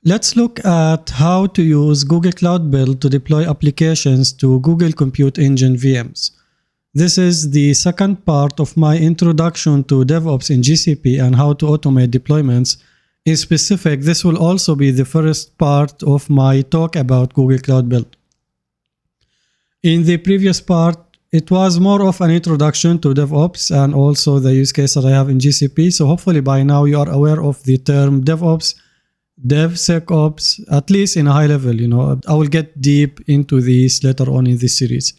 Let's look at how to use Google Cloud Build to deploy applications to Google Compute Engine VMs. This is the second part of my introduction to DevOps in GCP and how to automate deployments. In specific, this will also be the first part of my talk about Google Cloud Build. In the previous part, it was more of an introduction to DevOps and also the use case that I have in GCP. So hopefully by now you are aware of the term DevOps, DevSecOps, at least in a high level. I will get deep into these later on in this series.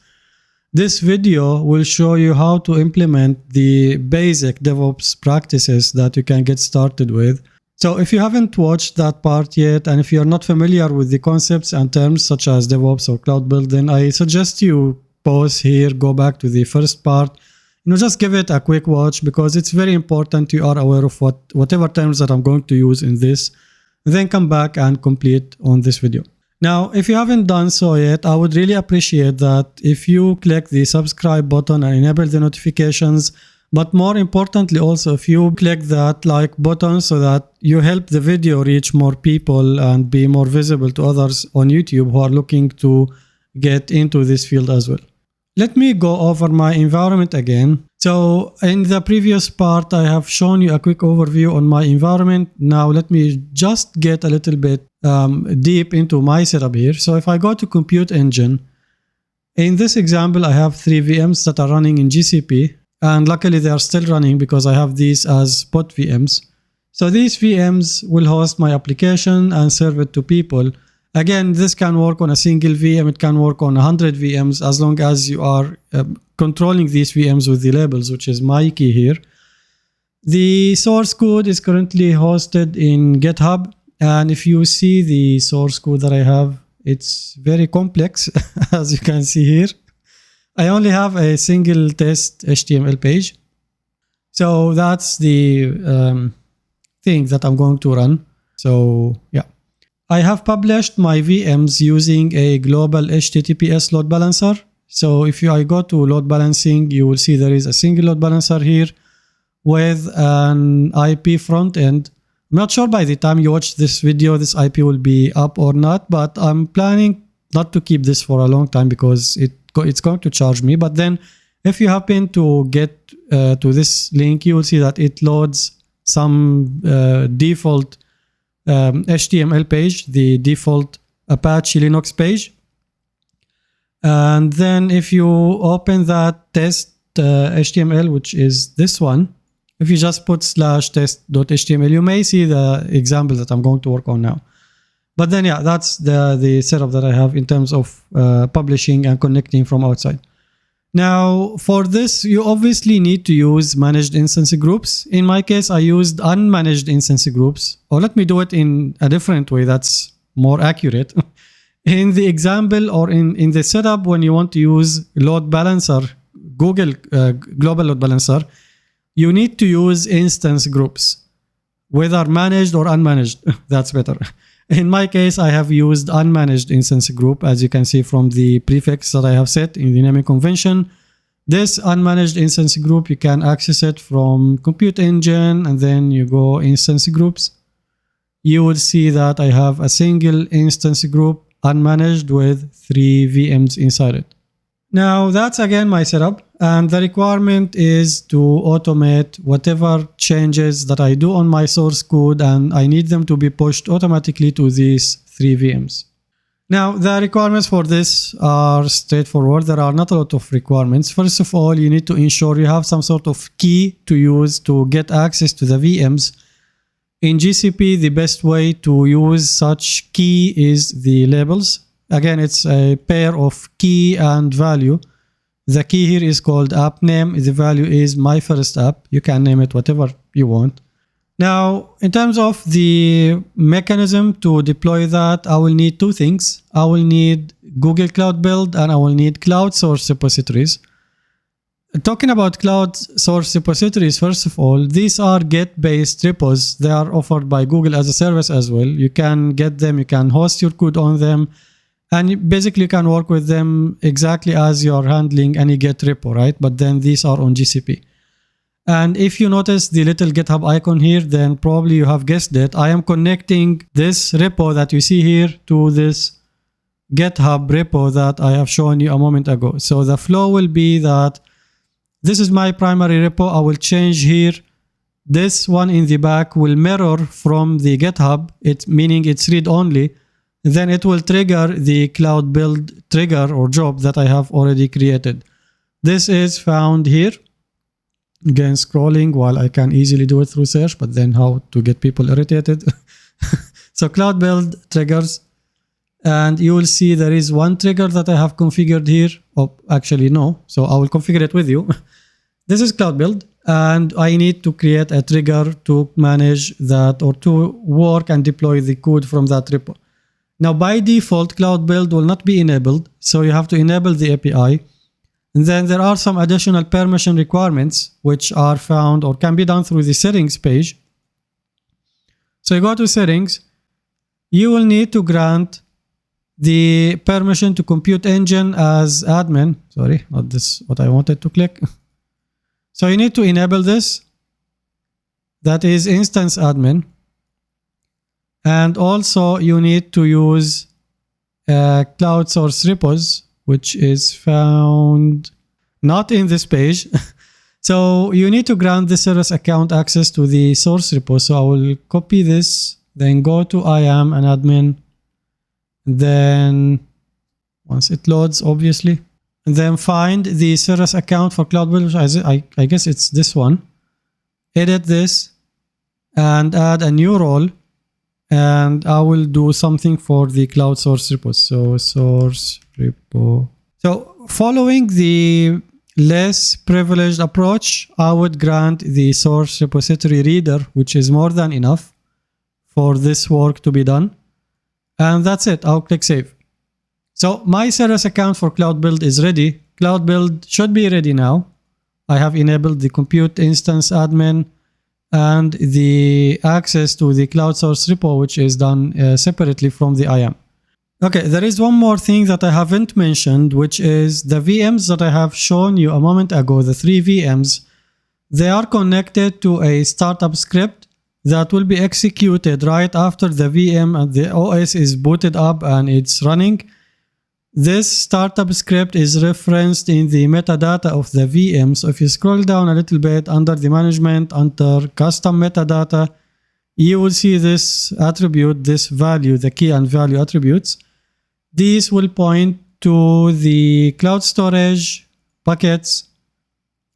This video will show you how to implement the basic DevOps practices that you can get started with. So if you haven't watched that part yet, and if you're not familiar with the concepts and terms such as DevOps or Cloud Build, then I suggest you pause here, go back to the first part, just give it a quick watch because it's very important you are aware of whatever terms that I'm going to use in this, then come back and complete on this video. Now, if you haven't done so yet, I would really appreciate that if you click the subscribe button and enable the notifications, but more importantly also if you click that like button so that you help the video reach more people and be more visible to others on YouTube who are looking to get into this field as well. Let me go over my environment again. So in the previous part, I have shown you a quick overview on my environment. Now let me just get a little bit deep into my setup here. So if I go to Compute Engine, in this example, I have 3 VMs that are running in GCP. And luckily they are still running because I have these as spot VMs. So these VMs will host my application and serve it to people. Again, this can work on a single VM, it can work on 100 VMs as long as you are controlling these VMs with the labels, which is my key here. The source code is currently hosted in GitHub. And if you see the source code that I have, it's very complex, as you can see here. I only have a single test HTML page. So that's the thing that I'm going to run. So yeah. I have published my VMs using a global HTTPS load balancer. So if I go to load balancing, you will see there is a single load balancer here with an IP front end. I'm not sure by the time you watch this video, this IP will be up or not, but I'm planning not to keep this for a long time because it's going to charge me. But then if you happen to get to this link, you will see that it loads some default HTML page, the default Apache Linux page. And then if you open that test HTML, which is this one, if you just put /test.html, you may see the example that I'm going to work on now. But then, yeah, that's the setup that I have in terms of publishing and connecting from outside. Now, for this, you obviously need to use managed instance groups. In my case, I used unmanaged instance groups. Or let me do it in a different way that's more accurate. In the example or in the setup, when you want to use load balancer, Google Global Load Balancer, you need to use instance groups, whether managed or unmanaged. That's better. In my case, I have used unmanaged instance group, as you can see from the prefix that I have set in the naming convention. This unmanaged instance group, you can access it from Compute Engine, and then you go instance groups. You will see that I have a single instance group unmanaged with 3 VMs inside it. Now that's again my setup, and the requirement is to automate whatever changes that I do on my source code, and I need them to be pushed automatically to these 3 VMs. Now the requirements for this are straightforward. There are not a lot of requirements. First of all, you need to ensure you have some sort of key to use to get access to the VMs. In GCP, the best way to use such key is the labels. Again, it's a pair of key and value. The key here is called app name. The value is my first app. You can name it whatever you want. Now, in terms of the mechanism to deploy that, I will need 2 things. I will need Google Cloud Build and I will need cloud source repositories. Talking about cloud source repositories, first of all, these are Git-based repos. They are offered by Google as a service as well. You can get them, you can host your code on them, and basically you can work with them exactly as you're handling any Git repo, right? But then these are on GCP. And if you notice the little GitHub icon here, then probably you have guessed it. I am connecting this repo that you see here to this GitHub repo that I have shown you a moment ago. So the flow will be that this is my primary repo. I will change here. This one in the back will mirror from the GitHub, meaning it's read only. Then it will trigger the Cloud Build trigger or job that I have already created. This is found here. Again, scrolling while I can easily do it through search, but then how to get people irritated. So Cloud Build triggers, and you will see there is one trigger that I have configured here. Oh, actually no. So I will configure it with you. This is Cloud Build, and I need to create a trigger to manage that or to work and deploy the code from that repo. Now, by default, Cloud Build will not be enabled, so you have to enable the API. And then there are some additional permission requirements which are found or can be done through the settings page. So you go to settings, you will need to grant the permission to compute engine as admin. Sorry, not this, what I wanted to click. So you need to enable this. That is instance admin. And also you need to use cloud source repos, which is found not in this page. So you need to grant the service account access to the source repo. So I will copy this, then go to IAM and admin. Then once it loads, obviously, and then find the service account for Cloud Build. I guess it's this one. Edit this and add a new role. And I will do something for the cloud source repo. So source repo. So following the less privileged approach, I would grant the source repository reader, which is more than enough for this work to be done. And that's it. I'll click save. So my service account for Cloud Build is ready. Cloud Build should be ready now. I have enabled the compute instance admin and the access to the cloud source repo, which is done separately from the IAM. Okay, there is one more thing that I haven't mentioned, which is the VMs that I have shown you a moment ago, the 3 VMs. They are connected to a startup script that will be executed right after the VM and the OS is booted up and it's running. This startup script is referenced in the metadata of the VM. So if you scroll down a little bit under the management, under custom metadata, you will see this attribute, this value, the key and value attributes. These will point to the cloud storage buckets.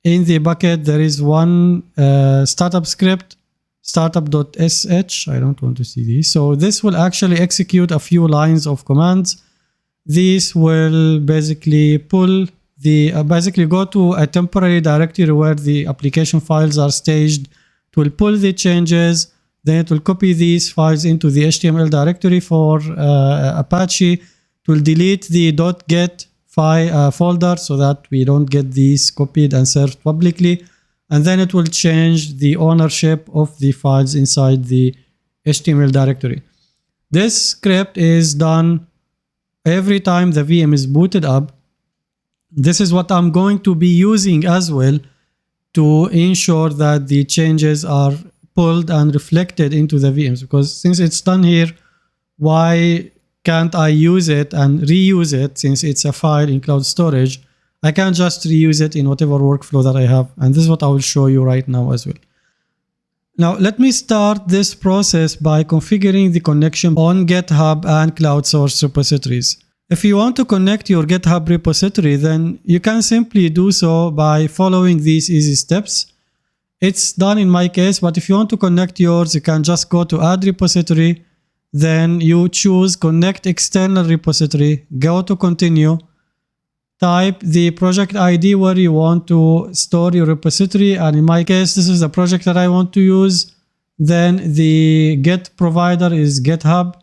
In the bucket, there is one startup script, startup.sh. I don't want to see these. So this will actually execute a few lines of commands. These will basically pull the, basically go to a temporary directory where the application files are staged. It will pull the changes. Then it will copy these files into the HTML directory for Apache. It will delete the .get file folder so that we don't get these copied and served publicly. And then it will change the ownership of the files inside the HTML directory. This script is done every time the VM is booted up. This is what I'm going to be using as well to ensure that the changes are pulled and reflected into the VMs, because since it's done here, why can't I use it and reuse it? Since it's a file in cloud storage, I can just reuse it in whatever workflow that I have. And this is what I will show you right now as well. Now, let me start this process by configuring the connection on GitHub and cloud source repositories. If you want to connect your GitHub repository, then you can simply do so by following these easy steps. It's done in my case, but if you want to connect yours, you can just go to add repository. Then you choose connect external repository, go to continue, type the project ID where you want to store your repository. And in my case, this is the project that I want to use. Then the Git provider is GitHub.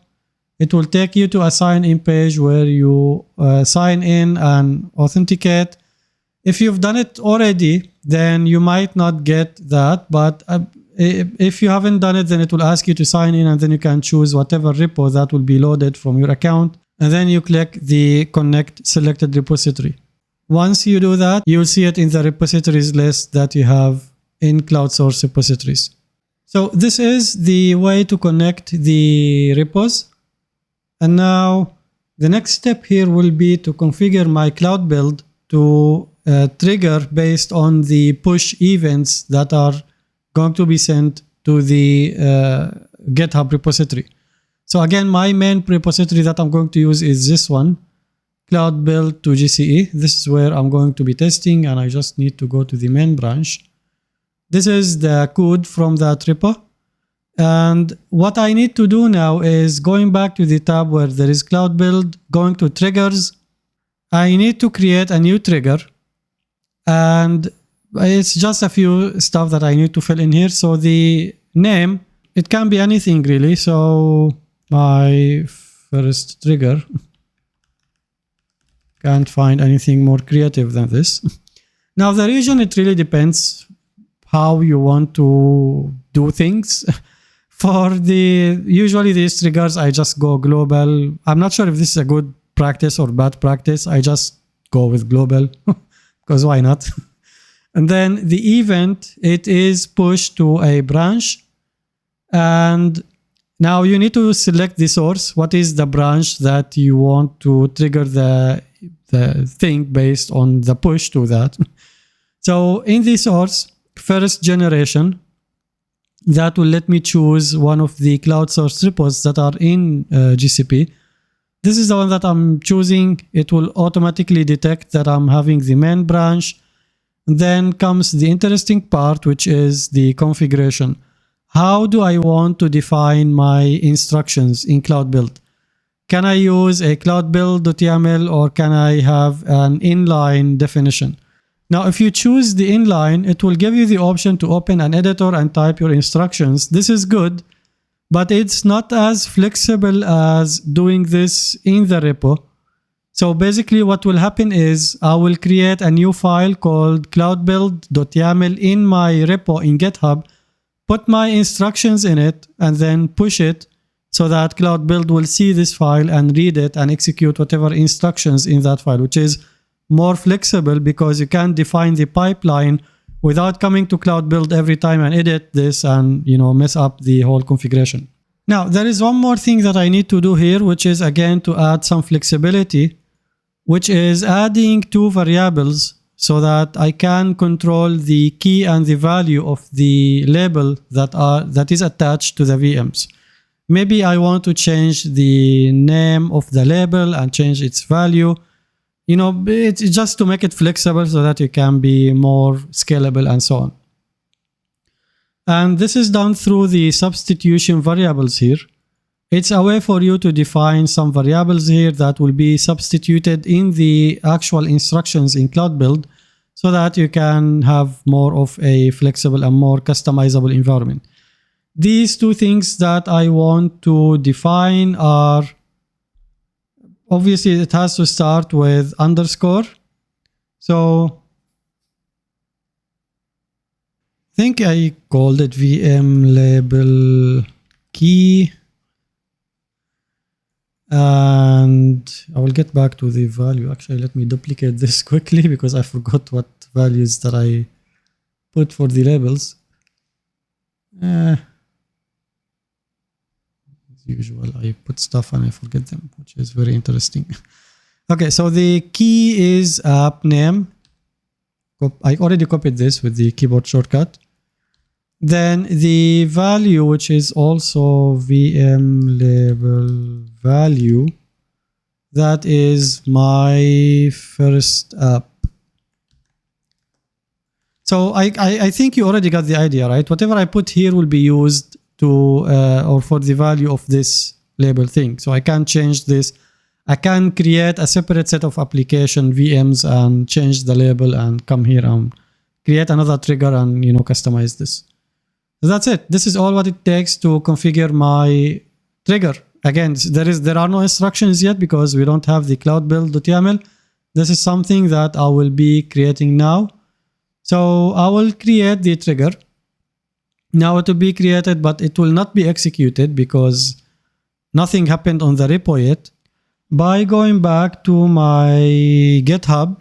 It will take you to a sign-in page where you sign in and authenticate. If you've done it already, then you might not get that. But if you haven't done it, then it will ask you to sign in, and then you can choose whatever repo that will be loaded from your account. And then you click the connect selected repository. Once you do that, you'll see it in the repositories list that you have in cloud source repositories. So this is the way to connect the repos. And now the next step here will be to configure my cloud build to trigger based on the push events that are going to be sent to the GitHub repository. So again, my main repository that I'm going to use is this one, Cloud Build to GCE. This is where I'm going to be testing, and I just need to go to the main branch. This is the code from that repo. And what I need to do now is going back to the tab where there is Cloud Build, going to triggers. I need to create a new trigger. And it's just a few stuff that I need to fill in here. So the name, it can be anything really. So my first trigger, can't find anything more creative than this. Now the region, it really depends how you want to do things. For usually these triggers, I just go global. I'm not sure if this is a good practice or bad practice. I just go with global because why not? And then the event, it is pushed to a branch. And now you need to select the source. What is the branch that you want to trigger the thing based on the push to that? So in the source, first generation, that will let me choose one of the cloud source repos that are in GCP. This is the one that I'm choosing. It will automatically detect that I'm having the main branch. Then comes the interesting part, which is the configuration. How do I want to define my instructions in Cloud Build? Can I use a cloudbuild.yaml or can I have an inline definition? Now, if you choose the inline, it will give you the option to open an editor and type your instructions. This is good, but it's not as flexible as doing this in the repo. So basically what will happen is I will create a new file called cloudbuild.yaml in my repo in GitHub, put my instructions in it, and then push it so that Cloud Build will see this file and read it and execute whatever instructions in that file, which is more flexible because you can define the pipeline without coming to Cloud Build every time and edit this and mess up the whole configuration. Now, there is one more thing that I need to do here, which is again to add some flexibility, which is adding two variables so that I can control the key and the value of the label that is attached to the VMs. Maybe I want to change the name of the label and change its value. It's just to make it flexible so that you can be more scalable and so on. And this is done through the substitution variables here. It's a way for you to define some variables here that will be substituted in the actual instructions in Cloud Build so that you can have more of a flexible and more customizable environment. These two things that I want to define are, obviously it has to start with underscore. So I think I called it VM label key. And I will get back to the value. Actually, let me duplicate this quickly because I forgot what values that I put for the labels. As usual, I put stuff and I forget them, which is very interesting. Okay, so the key is app name. I already copied this with the keyboard shortcut. Then the value, which is also VM label value, that is my first app. So I think you already got the idea, right? Whatever I put here will be used to or for the value of this label thing. So I can change this. I can create a separate set of application VMs and change the label and come here and create another trigger and customize this. So that's it. This is all what it takes to configure my trigger. Again, there are no instructions yet because we don't have the cloudbuild.yaml. This is something that I will be creating now. So I will create the trigger. Now it will be created, but it will not be executed because nothing happened on the repo yet. By going back to my GitHub,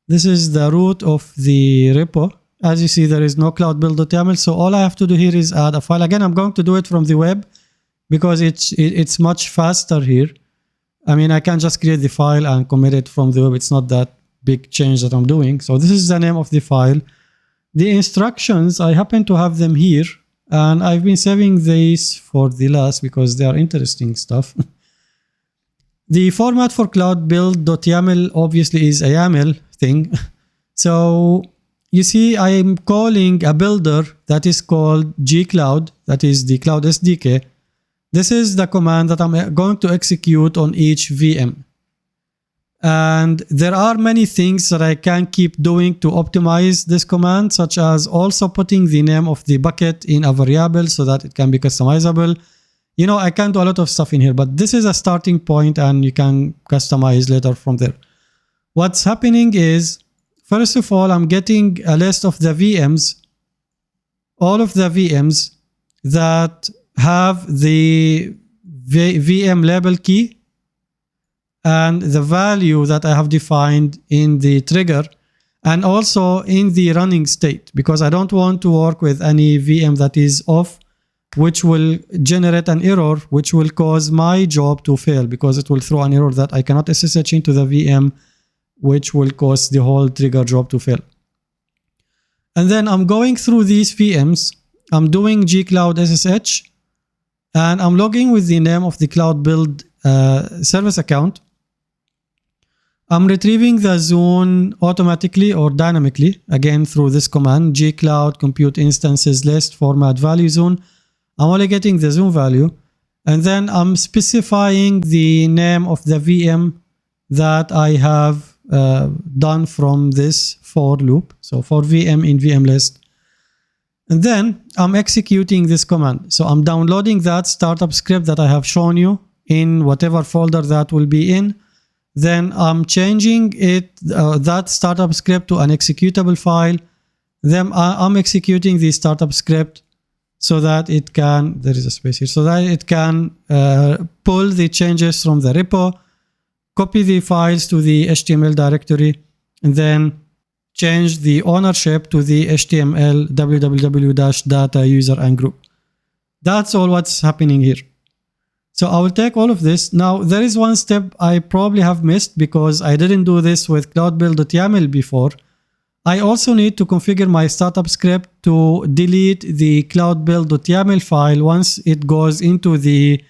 this is the root of the repo. As you see, there is no cloudbuild.yaml. So all I have to do here is add a file. Again, I'm going to do it from the web because it's much faster here. I mean, I can just create the file and commit it from the web. It's not that big change that I'm doing. So this is the name of the file. The instructions, I happen to have them here. And I've been saving these for the last because they are interesting stuff. The format for cloudbuild.yaml obviously is a YAML thing. So you see, I'm calling a builder that is called gcloud, that is the Cloud SDK. This is the command that I'm going to execute on each VM. And there are many things that I can keep doing to optimize this command, such as also putting the name of the bucket in a variable so that it can be customizable. You know, I can do a lot of stuff in here, but this is a starting point and you can customize later from there. What's happening is, first of all, I'm getting a list of the VMs, all of the VMs that have the VM label key and the value that I have defined in the trigger and also in the running state, because I don't want to work with any VM that is off, which will generate an error, which will cause my job to fail because it will throw an error that I cannot SSH into the VM, which will cause the whole trigger job to fail. And then I'm going through these VMs, I'm doing gcloud SSH, and I'm logging with the name of the Cloud Build service account. I'm retrieving the zone automatically or dynamically, again through this command, gcloud compute instances list format value zone. I'm only getting the zone value. And then I'm specifying the name of the VM that I have done from this for loop. So for VM in VM list. And then I'm executing this command. So I'm downloading that startup script that I have shown you in whatever folder that will be in. Then I'm changing it, that startup script to an executable file. Then I'm executing the startup script so that it can, there is a space here, so that it can pull the changes from the repo, copy the files to the HTML directory, and then change the ownership to the HTML www-data user and group. That's all what's happening here. So I will take all of this. Now, there is one step I probably have missed because I didn't do this with cloudbuild.yaml before. I also need to configure my startup script to delete the cloudbuild.yaml file once it goes into the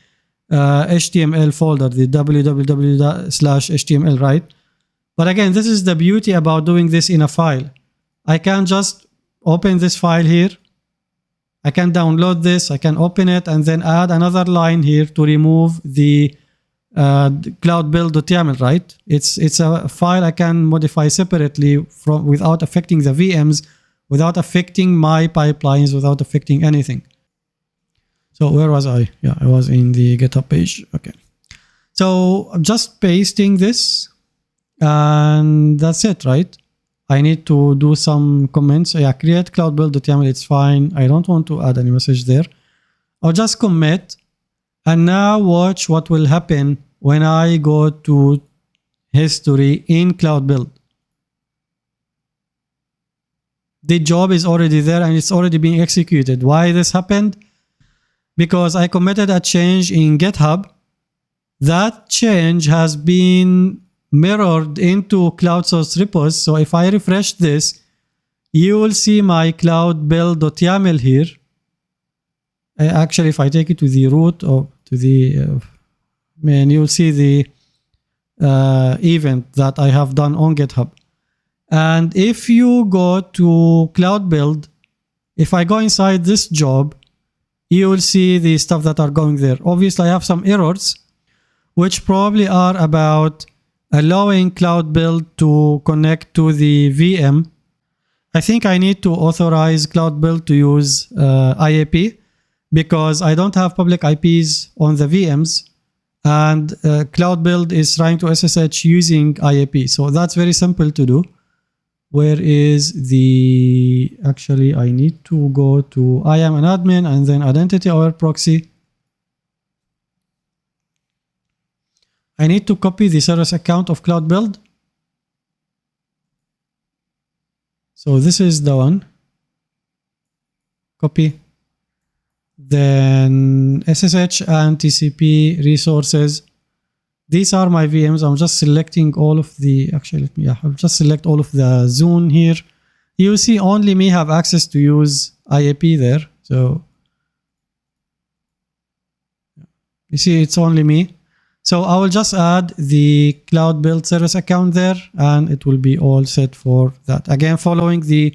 HTML folder, the www/html, right? But again, this is the beauty about doing this in a file. I can just open this file here. I can download this, I can open it, and then add another line here to remove the cloudbuild.yaml, right? It's a file I can modify separately from without affecting the VMs, without affecting my pipelines, without affecting anything. So where was I? Yeah, I was in the GitHub page. Okay. So I'm just pasting this and that's it, right? I need to do some comments. Yeah, create cloudbuild.yaml, it's fine. I don't want to add any message there. I'll just commit. And now watch what will happen when I go to history in Cloud Build. The job is already there and it's already being executed. Why this happened? Because I committed a change in GitHub. That change has been mirrored into cloud source repos. So if I refresh this, you will see my cloudbuild.yaml here. Actually, if I take it to the root or to the main, you'll see the event that I have done on GitHub. And if you go to Cloud Build, if I go inside this job, you will see the stuff that are going there. Obviously, I have some errors, which probably are about allowing Cloud Build to connect to the VM. I think I need to authorize Cloud Build to use IAP because I don't have public IPs on the VMs, and Cloud Build is trying to SSH using IAP. So that's very simple to do. Where is the, actually I need to go to I am an admin and then identity aware proxy. I need to copy the service account of Cloud Build. So this is the one. copy. Then SSH and TCP resources. These are my VMs. I'm just selecting all of the, actually, I'll just select all of the zone here. You see only me have access to use IAP there. So you see it's only me. So I will just add the Cloud Build service account there and it will be all set for that. Again, following the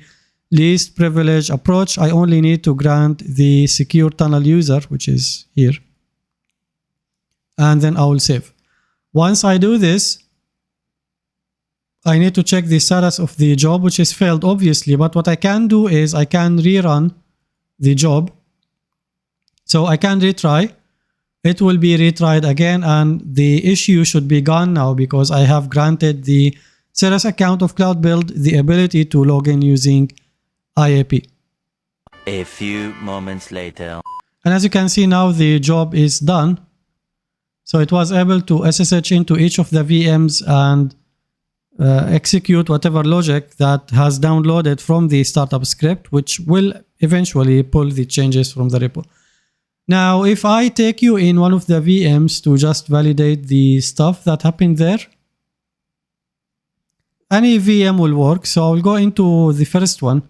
least privilege approach, I only need to grant the secure tunnel user, which is here. And then I will save. Once I do this, I need to check the status of the job, which is failed, obviously. But what I can do is I can rerun the job. So I can retry. It will be retried again, and the issue should be gone now because I have granted the service account of Cloud Build the ability to log in using IAP. A few moments later. And as you can see now, the job is done. So it was able to SSH into each of the VMs and execute whatever logic that has downloaded from the startup script, which will eventually pull the changes from the repo. Now, if I take you in one of the VMs to just validate the stuff that happened there, any VM will work. So I'll go into the first one.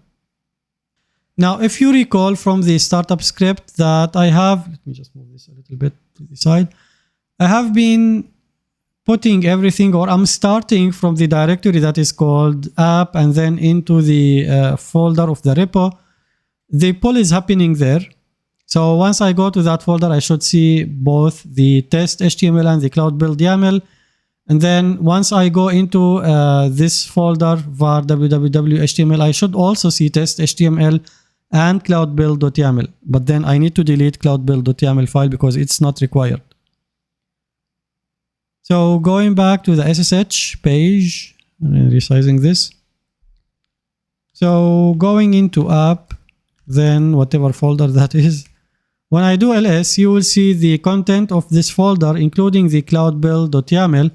Now, if you recall from the startup script that I have, let me just move this a little bit to the side. I have been putting everything, or I'm starting from the directory that is called app and then into the folder of the repo. The pull is happening there. So once I go to that folder, I should see both the test HTML and the Cloud Build YAML. And then once I go into this folder, var www HTML, I should also see test HTML and cloudbuild.yaml. But then I need to delete cloudbuild.yaml file because it's not required. So going back to the SSH page and resizing this. So going into app, then whatever folder that is. When I do ls, you will see the content of this folder, including the cloudbuild.yaml.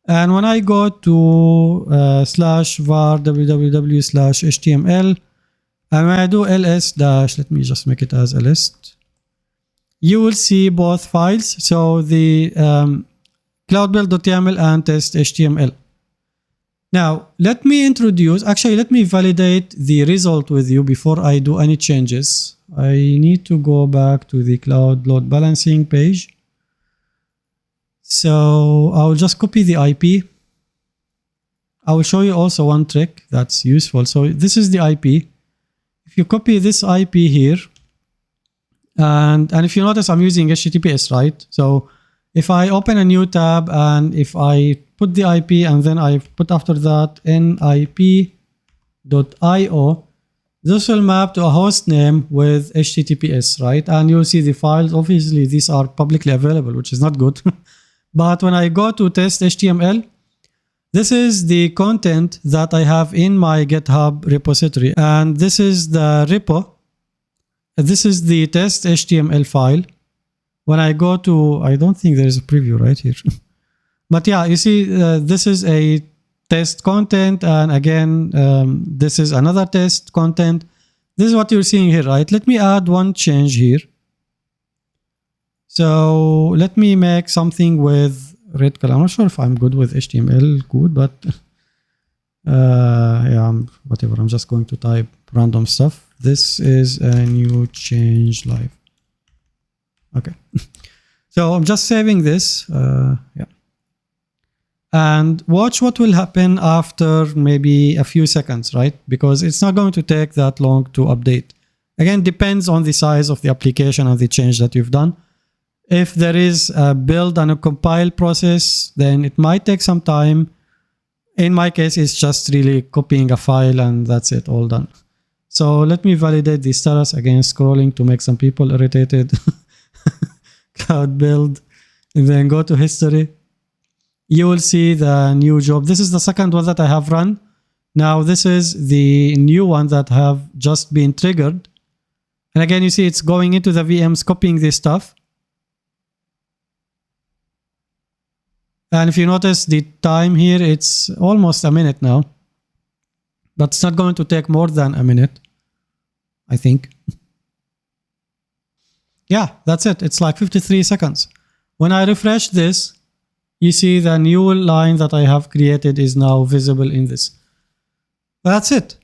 And when I go to /var www/html, and when I do ls dash, let me just make it as list, you will see both files. So the cloudbuild.yaml and test.html. Now, let me validate the result with you before I do any changes. I need to go back to the cloud load balancing page. So I'll just copy the IP. I will show you also one trick that's useful. So this is the IP. If you copy this IP here, and if you notice, I'm using HTTPS, right? So if I open a new tab and if I put the IP and then I put after that nip.io, this will map to a host name with HTTPS, right? And you'll see the files. Obviously, these are publicly available, which is not good. But when I go to test.html, this is the content that I have in my GitHub repository. And this is the repo. This is the test.html file. When I go to, I don't think there is a preview right here. But yeah, you see, this is a test content. And again, this is another test content. This is what you're seeing here, right? Let me add one change here. So let me make something with red color. I'm not sure if I'm good with HTML code, but yeah, whatever. I'm just going to type random stuff. This is a new change live. Okay. So I'm just saving this. Yeah. And watch what will happen after maybe a few seconds, right? Because it's not going to take that long to update. Again, depends on the size of the application and the change that you've done. If there is a build and a compile process, then it might take some time. In my case, it's just really copying a file and that's it, all done. So let me validate the status, again, scrolling to make some people irritated. Cloud build, and then go to history. You will see the new job. This is the second one that I have run. Now this is the new one that have just been triggered. And again, you see it's going into the VMs, copying this stuff. And if you notice the time here, it's almost a minute now. But it's not going to take more than a minute, I think. Yeah, that's it. It's like 53 seconds. When I refresh this, you see the new line that I have created is now visible in this. That's it.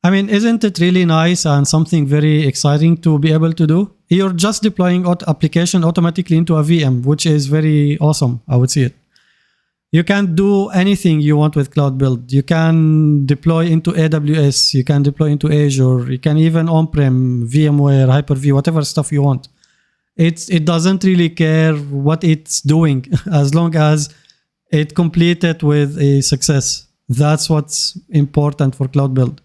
I mean, isn't it really nice and something very exciting to be able to do? You're just deploying application automatically into a VM, which is very awesome. I would see it. You can do anything you want with Cloud Build. You can deploy into AWS. You can deploy into Azure. You can even on-prem, VMware, Hyper-V, whatever stuff you want. It doesn't really care what it's doing as long as it completed with a success. That's what's important for Cloud Build.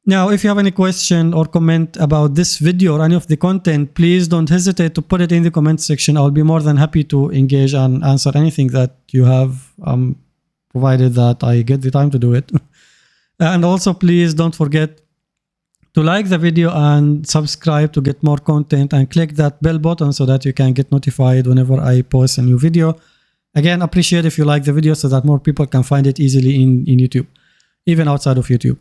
Now, if you have any question or comment about this video or any of the content, please don't hesitate to put it in the comment section. I'll be more than happy to engage and answer anything that you have, provided that I get the time to do it. And also, please don't forget to like the video and subscribe to get more content, and click that bell button so that you can get notified whenever I post a new video. Again, appreciate if you like the video so that more people can find it easily in YouTube, even outside of YouTube.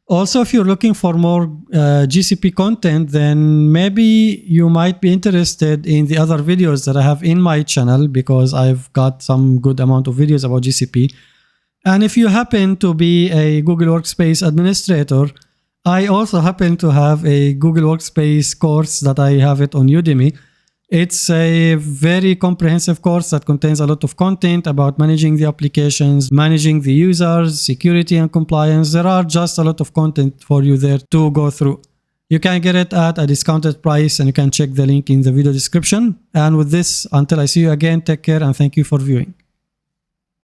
Also, if you're looking for more GCP content, then maybe you might be interested in the other videos that I have in my channel, because I've got some good amount of videos about GCP. And if you happen to be a Google Workspace administrator, I also happen to have a Google Workspace course that I have it on Udemy. It's a very comprehensive course that contains a lot of content about managing the applications, managing the users, security and compliance. There are just a lot of content for you there to go through. You can get it at a discounted price, and you can check the link in the video description. And with this, until I see you again, take care and thank you for viewing.